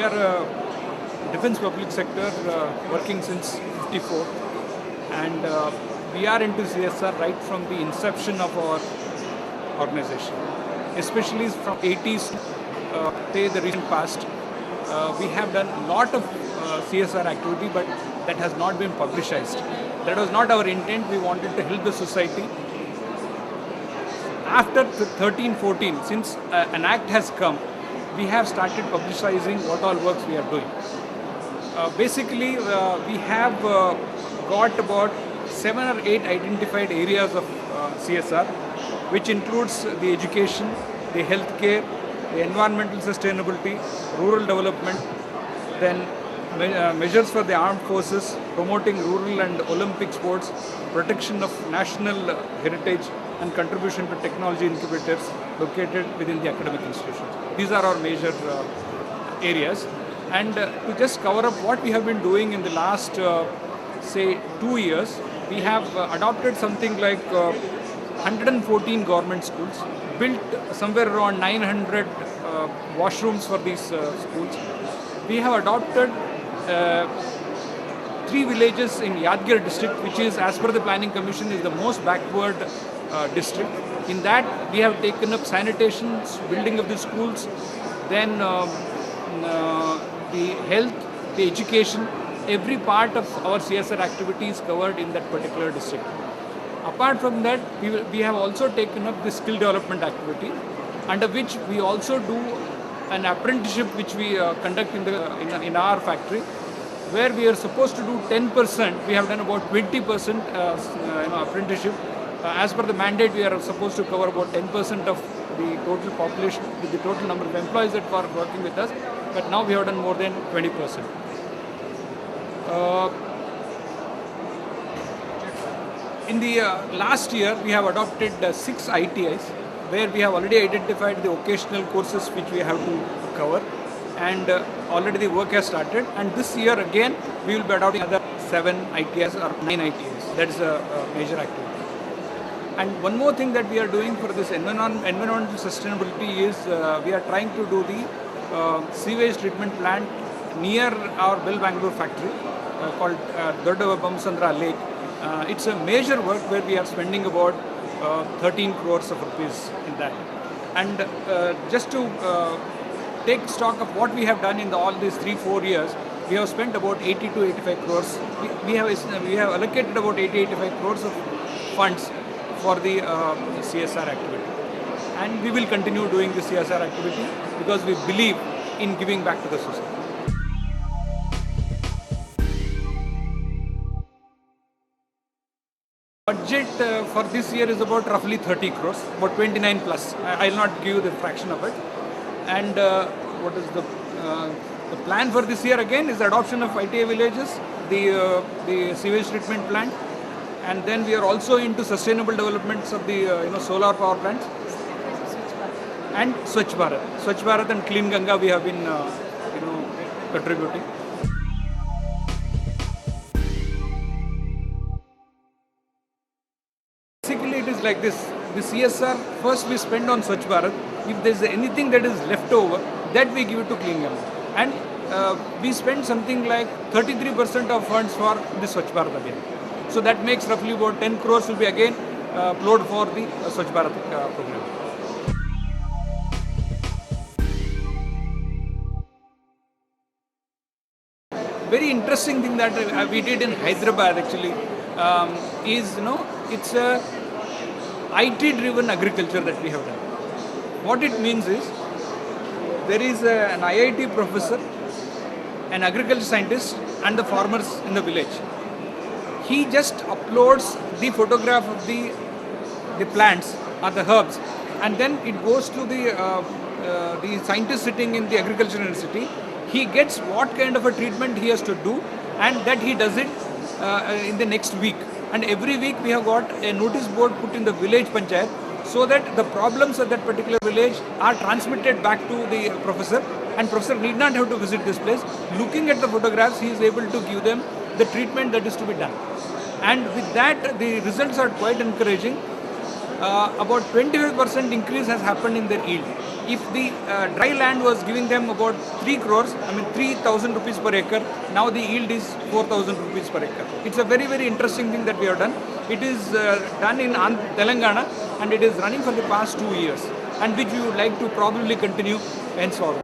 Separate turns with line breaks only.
are a defense public sector working since 54, and we are into CSR right from the inception of our organization, especially from 80s to the recent past. We have done a lot of CSR activity, but that has not been publicized. That was not our intent. We wanted to help the society. After 13-14, since an act has come, we have started publicizing what all works we are doing. Basically, we have got about 7 or 8 identified areas of CSR, which includes the education, the healthcare, the environmental sustainability, rural development, then measures for the armed forces, promoting rural and Olympic sports, protection of national heritage, and contribution to technology incubators located within the academic institutions. These are our major areas. And to just cover up what we have been doing in the last, say, 2 years, we have adopted something like 114 government schools, built somewhere around 900 washrooms for these schools. We have adopted 3 villages in Yadgir district, which is, as per the Planning Commission, is the most backward district. In that, we have taken up sanitation, building of the schools, then the health, the education, every part of our CSR activity is covered in that particular district. Apart from that, we have also taken up the skill development activity, under which we also do an apprenticeship which we conduct in our factory, where we are supposed to do 10%. We have done about 20% apprenticeship. As per the mandate, we are supposed to cover about 10% of the total population, with the total number of employees that are working with us. But now we have done more than 20%. In the last year, we have adopted 6 ITIs, where we have already identified the occasional courses which we have to cover, and already the work has started. And this year again, we will be adopting another 7 ITIs or 9 ITIs. That is a major activity. And one more thing that we are doing for this environmental sustainability is we are trying to do the sewage treatment plant near our Bangalore factory called Dodda Bamsandra Lake. It's a major work where we are spending about 13 crores of rupees in that. And just to take stock of what we have done in all these 3-4 years, we have spent about 80 to 85 crores. We have allocated about 80-85 crores of funds for the CSR activity. And we will continue doing the CSR activity because we believe in giving back to the society. Budget for this year is about roughly 30 crores, about 29 plus. I will not give you the fraction of it. And what is the plan for this year again is the adoption of ITA villages, the sewage treatment plant, and then we are also into sustainable developments of the solar power plants and Swachh Bharat and Clean Ganga we have been contributing. Basically, it is like this. The CSR, first we spend on Swachh Bharat. If there is anything that is left over, that we give it to Clean Ganga. And we spend something like 33% of funds for the Swachh Bharat again. So that makes roughly about 10 crores will be again upload for the Swachh Bharat program. Very interesting thing that we did in Hyderabad actually is, it's a IT-driven agriculture that we have done. What it means is, there is an IIT professor, an agriculture scientist, and the farmers in the village. He just uploads the photograph of the plants or the herbs, and then it goes to the scientist sitting in the agriculture university. He gets what kind of a treatment he has to do, and that he does it in the next week. And every week we have got a notice board put in the village panchayat, so that the problems of that particular village are transmitted back to the professor, and professor need not have to visit this place. Looking at the photographs, he is able to give them the treatment that is to be done. And with that, the results are quite encouraging. About 25% increase has happened in their yield. If the dry land was giving them about 3 crores, I mean 3,000 rupees per acre, now the yield is 4,000 rupees per acre. It's a very, very interesting thing that we have done. It is done in Telangana, and it is running for the past 2 years, and which we would like to probably continue henceforward.